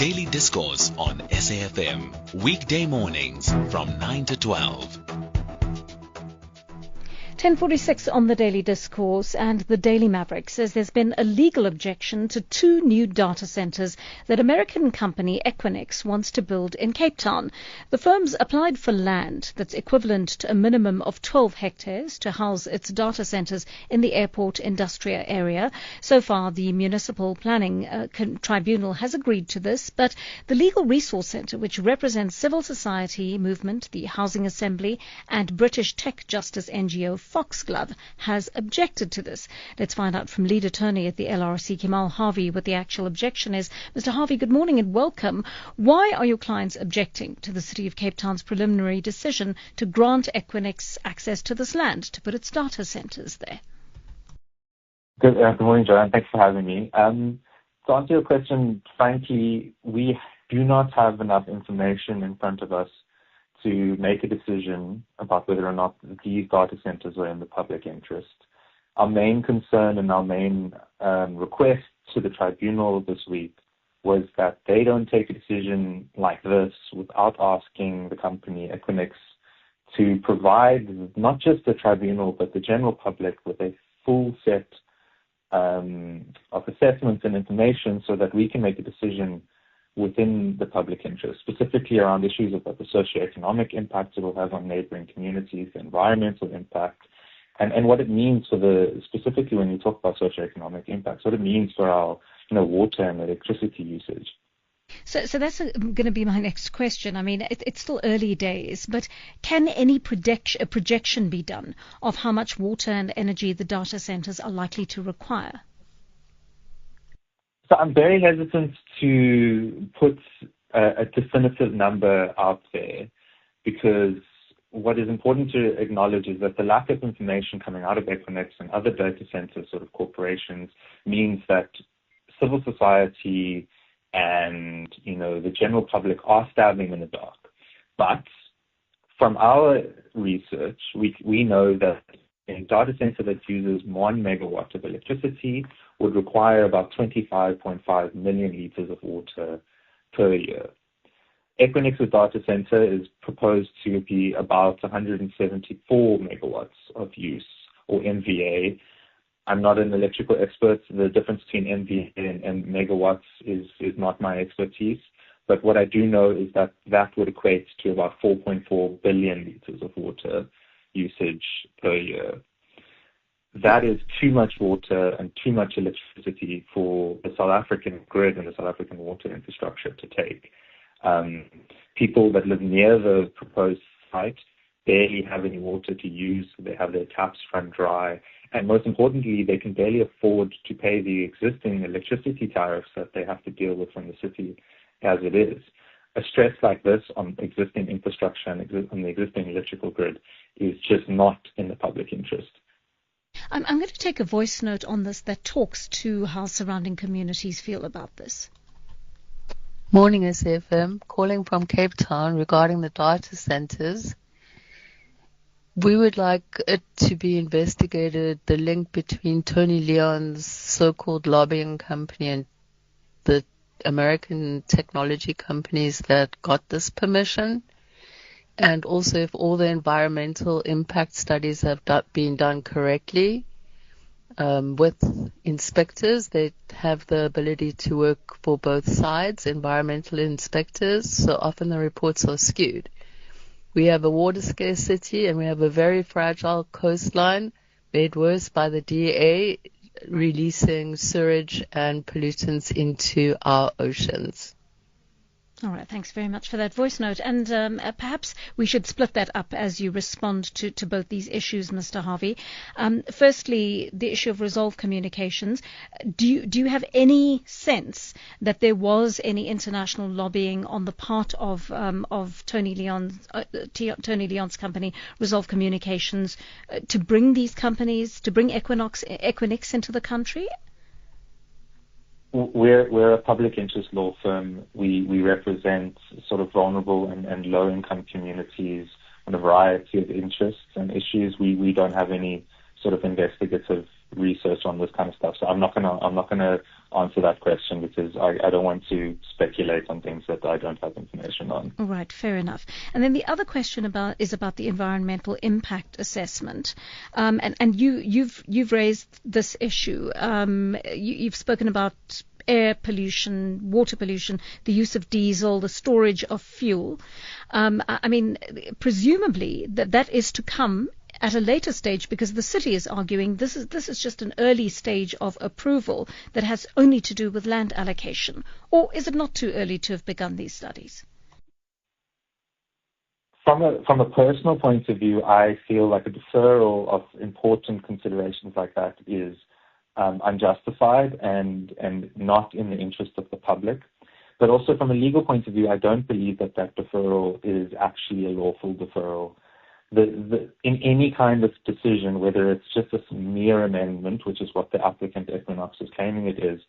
Daily Discourse on SAfm. Weekday mornings from 9 to 12. 10:46 on the Daily Discourse, and the Daily Maverick says there's been a legal objection to 2 new data centers that American company Equinix wants to build in Cape Town. The firm's applied for land that's equivalent to a minimum of 12 hectares to house its data centers in the airport industrial area. So far, the Municipal Planning Tribunal has agreed to this, but the Legal Resource Centre, which represents civil society movement, the Housing Assembly, and British tech justice NGO Foxglove, has objected to this. Let's find out from lead attorney at the LRC, Kemal Harvey, what the actual objection is. Mr. Harvey, good morning and welcome. Why are your clients objecting to the City of Cape Town's preliminary decision to grant Equinix access to this land to put its data centres there? Good morning, Joanne. Thanks for having me. To answer your question, frankly, we do not have enough information in front of us to make a decision about whether or not these data centers are in the public interest. Our main concern and our main request to the tribunal this week was that they don't take a decision like this without asking the company Equinix to provide not just the tribunal but the general public with a full set of assessments and information so that we can make a decision within the public interest, specifically around issues of the socioeconomic impact it will have on neighboring communities, the environmental impact, and what it means for specifically when you talk about socioeconomic impacts, what it means for our water and electricity usage. So that's going to be my next question. I mean, it's still early days, but can any projection be done of how much water and energy the data centers are likely to require? So I'm very hesitant to put a definitive number out there because what is important to acknowledge is that the lack of information coming out of Equinix and other data center sort of corporations means that civil society and the general public are stabbing in the dark. But from our research, we know that a data center that uses 1 megawatt of electricity would require about 25.5 million liters of water per year. Equinix's data center is proposed to be about 174 megawatts of use, or MVA. I'm not an electrical expert. The difference between MVA and megawatts is not my expertise. But what I do know is that would equate to about 4.4 billion liters of water usage per year. That is too much water and too much electricity for the South African grid and the South African water infrastructure to take. People that live near the proposed site barely have any water to use. They have their taps run dry. And most importantly, they can barely afford to pay the existing electricity tariffs that they have to deal with from the city as it is. A stress like this on existing infrastructure and on the existing electrical grid is just not in the public interest. I'm going to take a voice note on this that talks to how surrounding communities feel about this. Morning, SAfm. Calling from Cape Town regarding the data centers. We would like it to be investigated, the link between Tony Leon's so-called lobbying company and the American technology companies that got this permission. And also if all the environmental impact studies have been done correctly with inspectors. They have the ability to work for both sides, environmental inspectors, so often the reports are skewed. We have a water scarcity and we have a very fragile coastline made worse by the DA releasing sewage and pollutants into our oceans. All right, thanks very much for that voice note. And perhaps we should split that up as you respond to both these issues, Mr. Harvey. Firstly, the issue of resolved communications. Do you have any sense that there was any international lobbying on the part of Tony Leon's company, Resolve Communications, to bring these companies, to bring Equinix into the country? We're a public interest law firm. We represent sort of vulnerable and low-income communities on a variety of interests and issues. We don't have any sort of investigative research on this kind of stuff, so I'm not gonna answer that question because I don't want to speculate on things that I don't have information on. All right, fair enough. And then the other question is about the environmental impact assessment, and you've raised this issue. You've spoken about air pollution, water pollution, the use of diesel, the storage of fuel. I mean, presumably that is to come at a later stage, because the city is arguing this is just an early stage of approval that has only to do with land allocation. Or is it not too early to have begun these studies? From a personal point of view, I feel like a deferral of important considerations like that is unjustified and not in the interest of the public. But also from a legal point of view, I don't believe that deferral is actually a lawful deferral. In any kind of decision, whether it's just a mere amendment, which is what the applicant Equinix is claiming it is,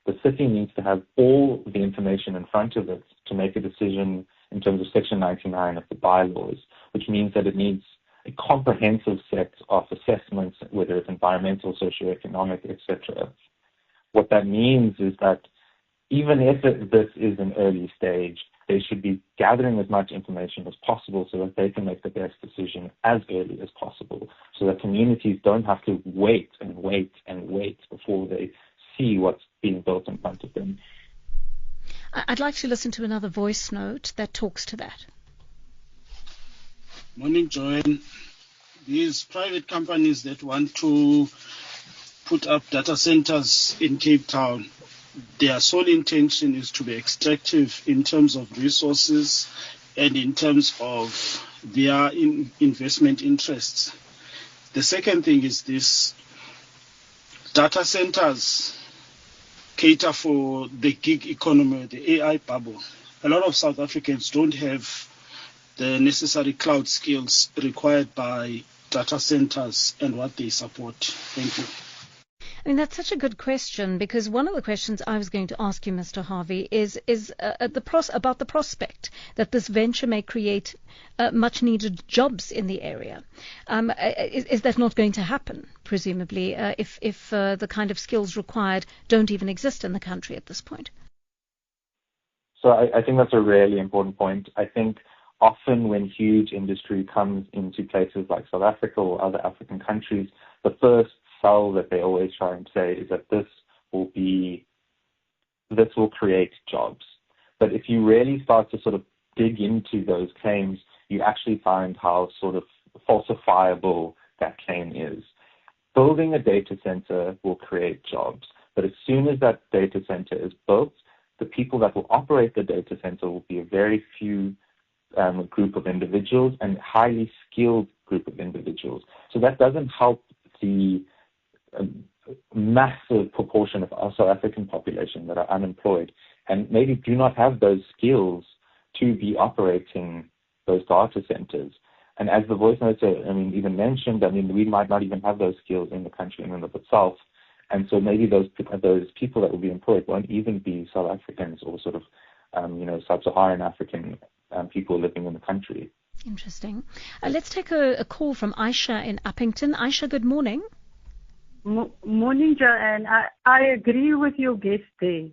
the city needs to have all the information in front of it to make a decision in terms of Section 99 of the bylaws, which means that it needs a comprehensive set of assessments, whether it's environmental, socioeconomic, etc. What that means is that even if this is an early stage, they should be gathering as much information as possible so that they can make the best decision as early as possible, so that communities don't have to wait and wait and wait before they see what's being built in front of them. I'd like to listen to another voice note that talks to that. Morning, Joanne. These private companies that want to put up data centers in Cape Town, their sole intention is to be extractive in terms of resources and in terms of their investment interests. The second thing is this: data centers cater for the gig economy, the AI bubble. A lot of South Africans don't have the necessary cloud skills required by data centers and what they support. Thank you. I mean, that's such a good question, because one of the questions I was going to ask you, Mr. Harvey, is about the prospect that this venture may create much-needed jobs in the area. Is that not going to happen, presumably, if the kind of skills required don't even exist in the country at this point? So I think that's a really important point. I think often when huge industry comes into places like South Africa or other African countries, the first sell that they always try and say is that this will create jobs. But if you really start to sort of dig into those claims, you actually find how sort of falsifiable that claim is. Building a data center will create jobs, but as soon as that data center is built, the people that will operate the data center will be a very few group of individuals and highly skilled group of individuals. So that doesn't help the massive proportion of our South African population that are unemployed and maybe do not have those skills to be operating those data centers. And as the voice note even mentioned, we might not even have those skills in the country in and of itself. And so maybe those people that will be employed won't even be South Africans or sort of, sub-Saharan African people living in the country. Interesting. Let's take a call from Aisha in Uppington. Aisha, good morning. Morning, Joanne. I agree with your guest there.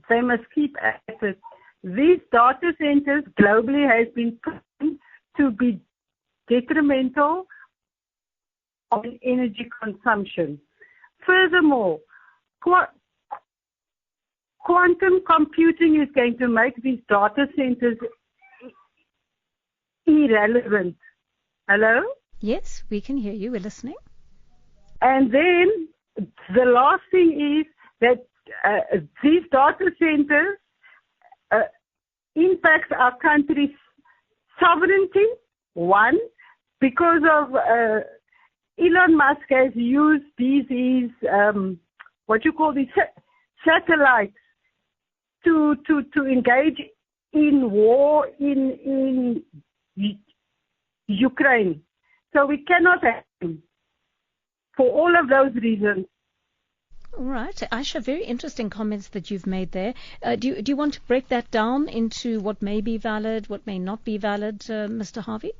They must keep at it. These data centers globally has been proven to be detrimental on energy consumption. Furthermore, quantum computing is going to make these data centers irrelevant. Hello? Yes, we can hear you. We're listening. And then the last thing is that these data centers impact our country's sovereignty. One, because of Elon Musk has used these satellites to engage in war in Ukraine. So we cannot have him. For all of those reasons. All right. Aisha, very interesting comments that you've made there. Do you want to break that down into what may be valid, what may not be valid, Mr. Harvey?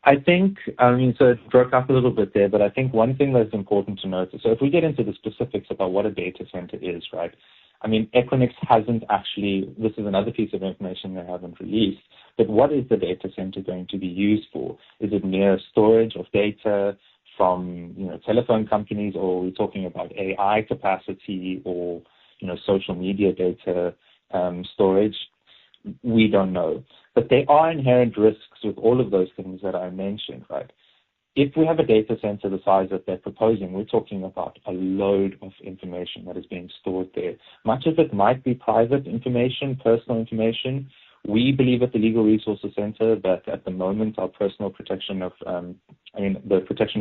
I think, so it broke up a little bit there, but I think one thing that's important to note, so if we get into the specifics about what a data center is, right? I mean, Equinix hasn't actually, this is another piece of information they haven't released, but what is the data center going to be used for? Is it mere storage of data from, telephone companies, or are we talking about AI capacity or, social media data storage? We don't know. But there are inherent risks with all of those things that I mentioned, right? If we have a data center the size that they're proposing, we're talking about a load of information that is being stored there. Much of it might be private information, personal information. We believe at the Legal Resources Center that at the moment our the Protection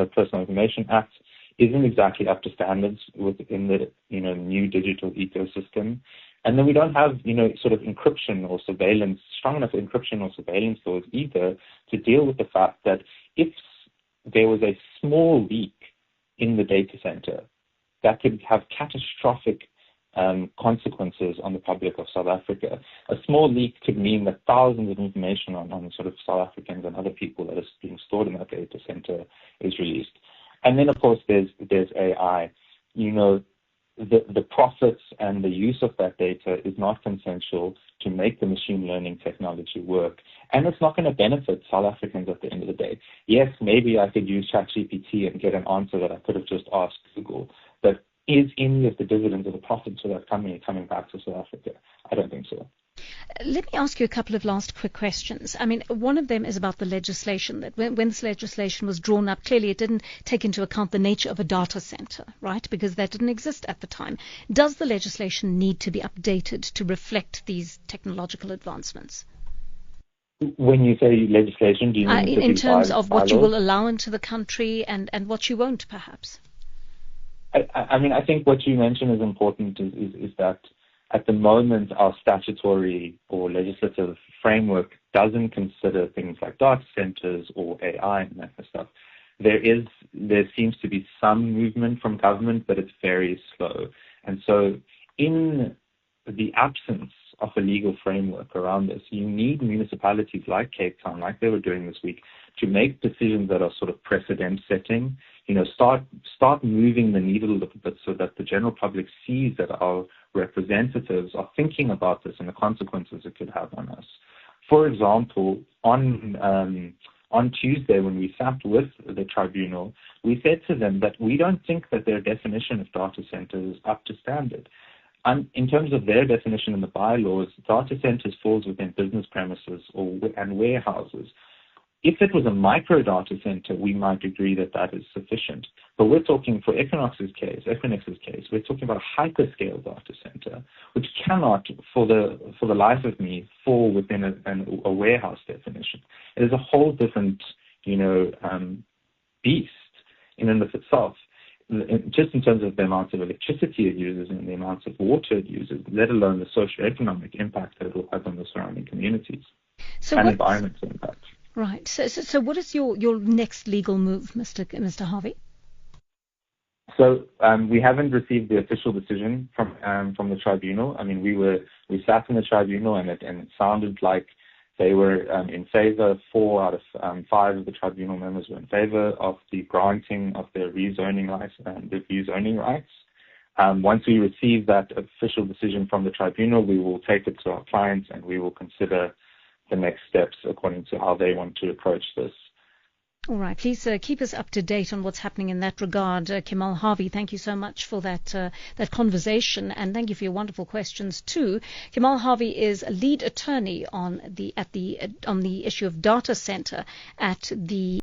of Personal Information Act isn't exactly up to standards within the new digital ecosystem. And then we don't have, sort of encryption or surveillance, strong enough encryption or surveillance laws either to deal with the fact that if there was a small leak in the data center, that could have catastrophic consequences on the public of South Africa. A small leak could mean that thousands of information on sort of South Africans and other people that is being stored in that data center is released. And then, of course, there's AI. The profits and the use of that data is not consensual to make the machine learning technology work. And it's not going to benefit South Africans at the end of the day. Yes, maybe I could use ChatGPT and get an answer that I could have just asked Google. But is any of the dividends or the profits of that company coming back to South Africa? I don't think so. Let me ask you a couple of last quick questions. I mean, one of them is about the legislation. That when this legislation was drawn up, clearly it didn't take into account the nature of a data center, right? Because that didn't exist at the time. Does the legislation need to be updated to reflect these technological advancements? When you say legislation, do you mean in terms of what you will allow into the country and what you won't, perhaps? I think what you mentioned is important is that at the moment, our statutory or legislative framework doesn't consider things like data centers or AI and that kind of stuff. There seems to be some movement from government, but it's very slow. And so in the absence of a legal framework around this, you need municipalities like Cape Town, like they were doing this week, to make decisions that are sort of precedent setting, start moving the needle a little bit so that the general public sees that our representatives are thinking about this and the consequences it could have on us. For example, on Tuesday when we sat with the tribunal, we said to them that we don't think that their definition of data centers is up to standard. In terms of their definition in the bylaws, data centers falls within business premises and warehouses. If it was a micro data center, we might agree that that is sufficient. But we're talking for Equinix's case, we're talking about a hyperscale data center, which cannot, for the life of me, fall within a warehouse definition. It is a whole different, beast in and of itself. Just in terms of the amount of electricity it uses and the amount of water it uses, let alone the socioeconomic impact that it will have on the surrounding communities and environmental impact. Right. So what is your next legal move, Mr. Harvey? So we haven't received the official decision from the tribunal. I mean, we sat in the tribunal and it sounded like they were in favor. 4 out of 5 of the tribunal members were in favor of the granting of their rezoning rights. Once we receive that official decision from the tribunal, we will take it to our clients and we will consider the next steps according to how they want to approach this. All right. Please keep us up to date on what's happening in that regard. Kemal Harvey, thank you so much for that conversation, and thank you for your wonderful questions too. Kemal Harvey is a lead attorney on the issue of data center at the